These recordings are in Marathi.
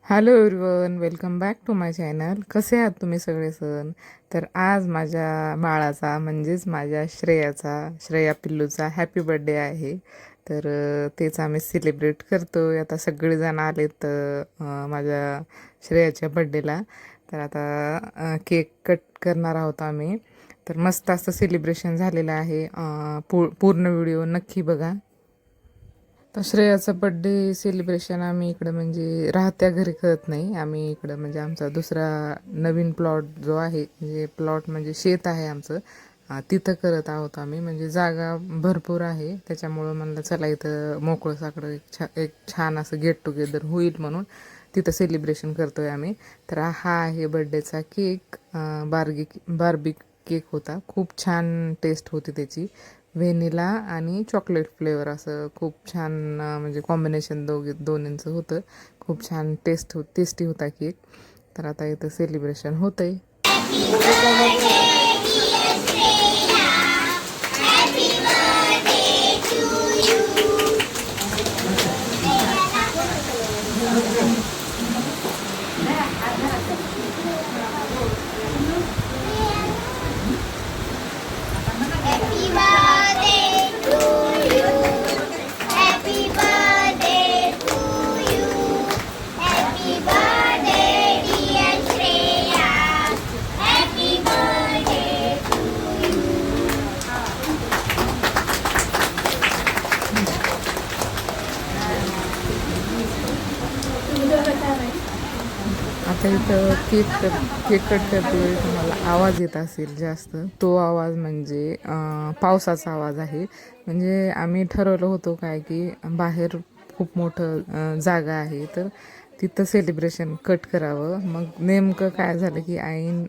Hello everyone, welcome back to my channel. कसे आहात तुम्ही सगळे सण? तर आज माझ्या बाळाचा म्हणजेच माझ्या श्रेया पिल्लूचा हॅपी बर्थडे आहे. तर तेच आम्ही सेलिब्रेट करतो. आता सगळेजण आलेत माझ्या श्रेयाच्या बड्डेला. तर आता केक कट करणार आहोत आम्ही. तर मस्त असं सेलिब्रेशन झालेलं आहे. पूर्ण व्हिडिओ नक्की बघा. तर श्रेयाचं बड्डे सेलिब्रेशन आम्ही इकडं म्हणजे राहत्या घरी करत नाही. आम्ही इकडं म्हणजे आमचा दुसरा नवीन प्लॉट जो आहे, म्हणजे प्लॉट म्हणजे शेत आहे आमचं, तिथं करत आहोत आम्ही. म्हणजे जागा भरपूर आहे, त्याच्यामुळं म्हणलं चला इथं मोकळं साकडं एक छान असं गेट टुगेदर होईल म्हणून तिथं सेलिब्रेशन करतो आहे आम्ही. तर हा आहे बड्डेचा केक. बार्बी केक होता. खूप छान टेस्ट होती त्याची. व्हेनिला आणि चॉकलेट फ्लेवर असं खूप छान म्हणजे कॉम्बिनेशन दोन्हींचं होतं. खूप छान टेस्टी होता केक. तर आता इथं सेलिब्रेशन होतं आहे. आता इथं केक कट करते तुम्हाला आवाज येत असेल जास्त. तो आवाज म्हणजे पावसाचा आवाज आहे. म्हणजे आम्ही ठरवलं होतं काय की बाहेर खूप मोठं जागा आहे, तर तिथं सेलिब्रेशन कट करावं. मग नेमकं काय झालं की आईन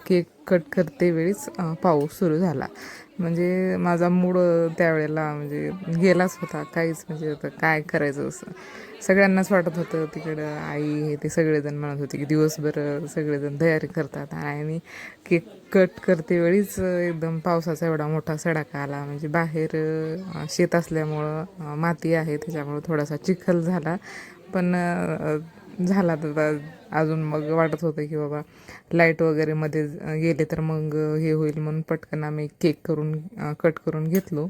केक कट करते वेळीच पाऊस सुरू झाला. म्हणजे माझा मूड त्यावेळेला म्हणजे गेलाच होता. काहीच म्हणजे आता काय करायचं असं सगळ्यांनाच वाटत होतं. तिकडं आई हे ते सगळेजण म्हणत होते की दिवसभर सगळेजण तयारी करतात आणि केक कट करते वेळीच एकदम पावसाचा एवढा मोठा सडाका आला. म्हणजे बाहेर शेत असल्यामुळं माती आहे, त्याच्यामुळं थोडासा चिखल झाला. पण झाला तर अजून मग वाटत होतं की बाबा लाईट वगैरे मध्ये गेले तर मग हे होईल, म्हणून पटकन आम्ही केक कट करून घेतलो.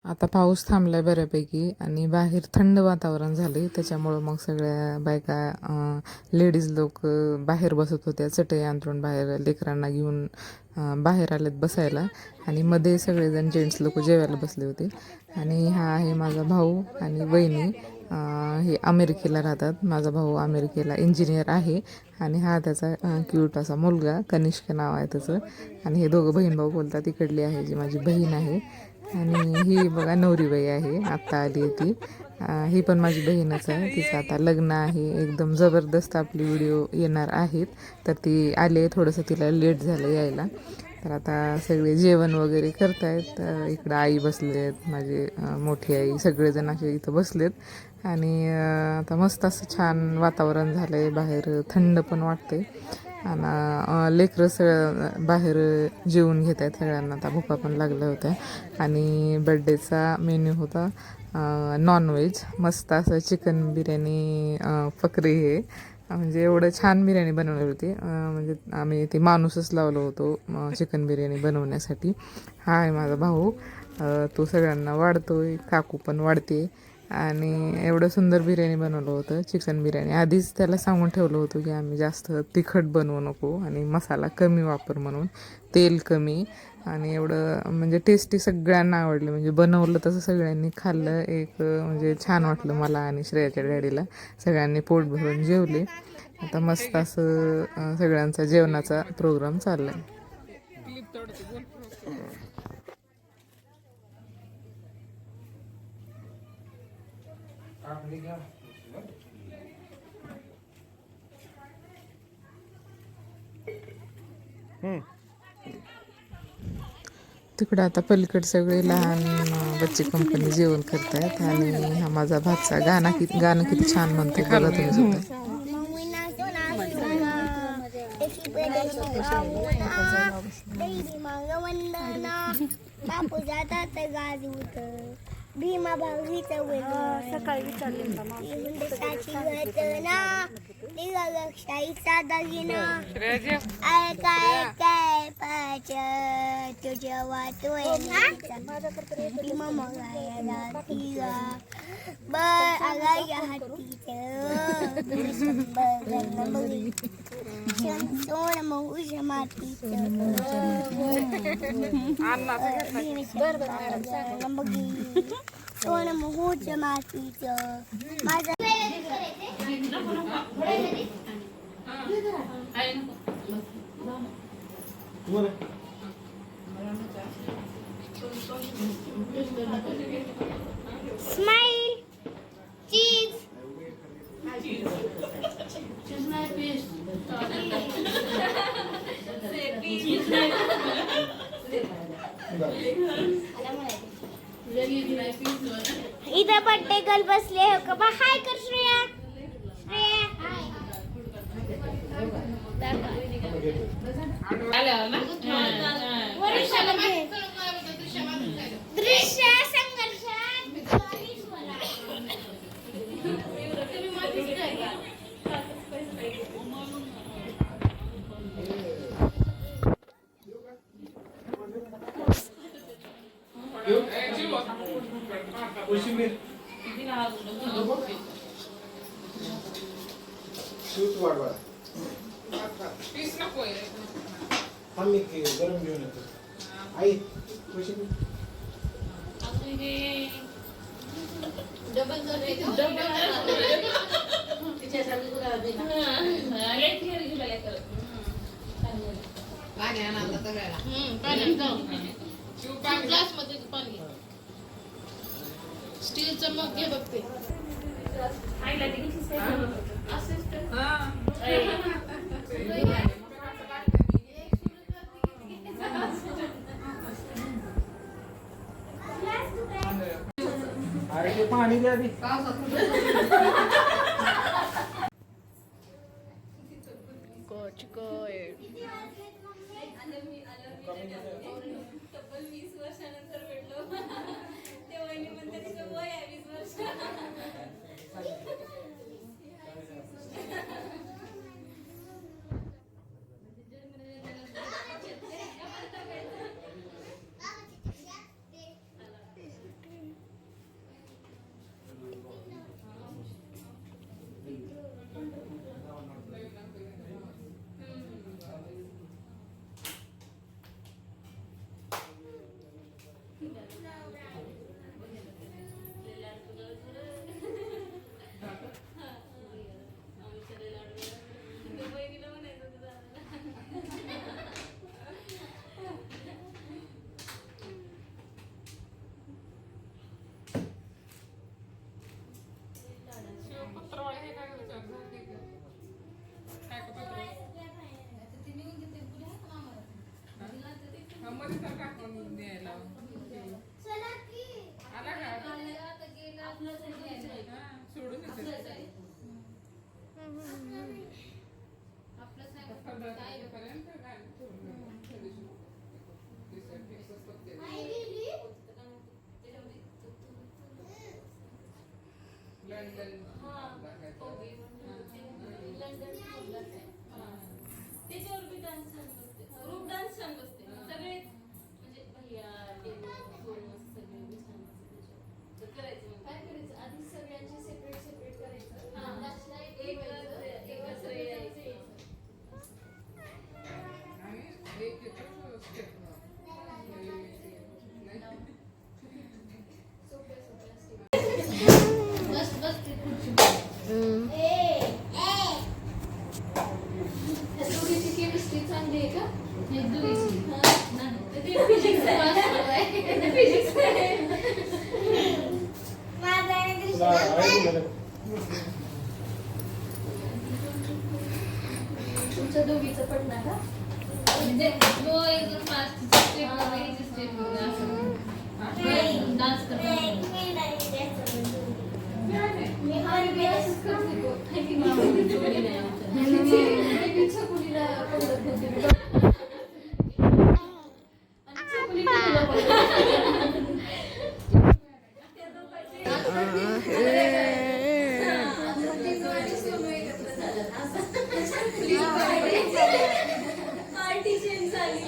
आता पाऊस थांबलाय बऱ्यापैकी आणि बाहेर थंड वातावरण झाले, त्याच्यामुळं मग सगळ्या बायका लेडीज लोक बाहेर बसत होत्या. चटई अंथरून बाहेर लेकरांना घेऊन बाहेर आलेत बसायला. आणि मध्ये सगळेजण जेंट्स लोक जेवायला बसले होते. आणि हा आहे माझा भाऊ आणि वहिनी. हे अमेरिकेला राहतात. माझा भाऊ अमेरिकेला इंजिनियर आहे आणि हा त्याचा क्यूट असा मुलगा, कनिष्क नाव आहे त्याचं. आणि हे दोघं बहीण भाऊ बोलतात. इकडली आहे जी माझी बहीण आहे. आणि ही बघा नवरीबाई आहे, आत्ता आली आहे ती. ही पण माझी बहीणच आहे. तिचं आता लग्न आहे. एकदम जबरदस्त आपली व्हिडिओ येणार आहेत. तर ती आली आहे, थोडंसं तिला लेट झालं यायला. तर आता सगळे जेवण वगैरे करतायत. इकडं आई बसले आहेत, माझी मोठी आई, सगळेजण असे इथं बसलेत. आणि आता मस्त असं छान वातावरण झालं आहे, बाहेर थंड पण वाटते. आणि लेकरं सगळं बाहेर जेवून घेत आहेत, सगळ्यांना आता भुका पण लागल्या होत्या. आणि बड्डेचा मेन्यू होता नॉनव्हेज, मस्त असं चिकन बिर्याणी फकरी हे म्हणजे एवढं छान बिर्याणी बनवली होती. म्हणजे आम्ही ते माणूसच लावलो होतो चिकन बिर्याणी बनवण्यासाठी. हा आहे माझा भाऊ, तो सगळ्यांना वाढतोय, काकू पण वाढते. आणि एवढं सुंदर बिर्याणी बनवलं होतं चिकन बिर्याणी. आधीच त्याला सांगून ठेवलं होतं की आम्ही जास्त तिखट बनवू नको आणि मसाला कमी वापर म्हणून, तेल कमी. आणि एवढं म्हणजे टेस्टी सगळ्यांना आवडलं, म्हणजे बनवलं तसं सगळ्यांनी खाल्लं. एक म्हणजे छान वाटलं मला आणि श्रेयाच्या डॅडीला. सगळ्यांनी पोट भरून जेवले. आता मस्त असं सगळ्यांचा जेवणाचा प्रोग्राम चालला आहे. तिकडं आता पलीकडे सगळे लहान बच्चे कंपनी जेवण करतायत. आणि हा माझा भातचा गाणं किती छान म्हणते बघा तुम्ही सुद्धा. भीमा भाऊचं सकाळी विचारले शाईचा दागिना काय काय पाच तुझ्या वाटोय भीमा मगायला तिला बर आगाया हातीचं सोन मऊच्या मातीचं सोन महूच्या मातीचं माझं स्माइल चीज इथं बड्डे गर्ल बसले हो का बा. हाय कर श्रेया. श्रेया दृश्य संघर्ष आम्ही गरम घेऊन येतो. आई स्टीलचं मग घे बघते. अरे ते पाणी द्या आधी. माझा आणि तुला आहे कृष्णा का? तुमच्या दोघीचं पडणार का म्हणजे तो एकदम फास्ट स्टेप वगैरे स्टेप वगैरे असं डान्स करतो मी हरी बेसच करते तो है की नाही जोडी नाही आमच्या इच्छा कुणीला पडत होती आणि चकुली कुणीला पडत पार्टीशन झाली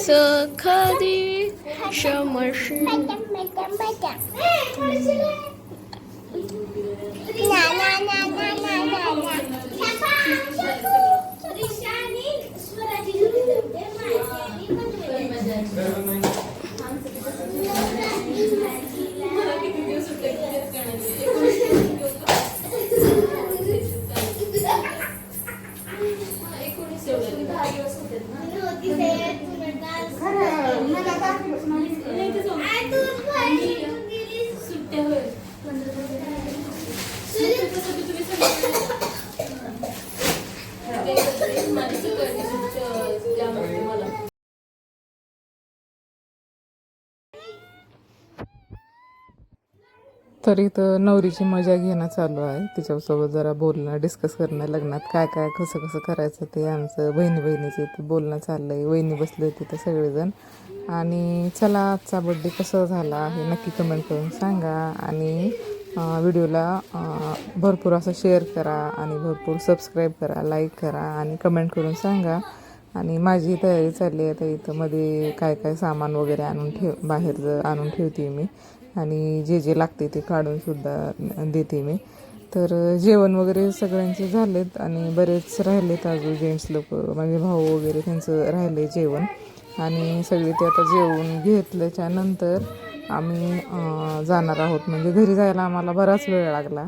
सखदी शमशी तर इथं नवरीची मजा घेणं चालू आहे. तिच्यासोबत जरा बोलणं डिस्कस करणं, लग्नात काय काय कसं कसं करायचं ते आमचं बहिणीचं इथं बोलणं चाललं आहे. वहिनी बसले होते तिथं सगळेजण. आणि चला आजचा बड्डे कसा झाला हे नक्की कमेंट करून सांगा. आणि व्हिडिओला भरपूर असं शेअर करा आणि भरपूर सबस्क्राईब करा, लाईक करा आणि कमेंट करून सांगा. आणि माझी तयारी चालली आहे. आता इथं मध्ये काय काय सामान वगैरे बाहेर आणून ठेवते मी. आणि जे जे लागते ते काढूनसुद्धा देते मी. तर जेवण वगैरे सगळ्यांचे झालेत आणि बरेच राहिलेत अजून जेंट्स लोक, माझे भाऊ वगैरे त्यांचं राहिले जेवण. आणि सगळे ते आता जेवून घेतल्याच्या नंतर आम्ही जाणार आहोत. म्हणजे घरी जायला आम्हाला बराच वेळ लागला.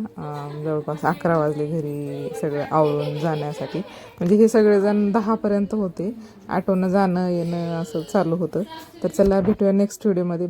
जवळपास 11 वाजले घरी सगळं आवरून जाण्यासाठी. म्हणजे हे सगळेजण 10पर्यंत होते. ऑटोनं जाणं येणं असं चालू होतं. तर चला भेटूया नेक्स्ट व्हिडिओमध्ये.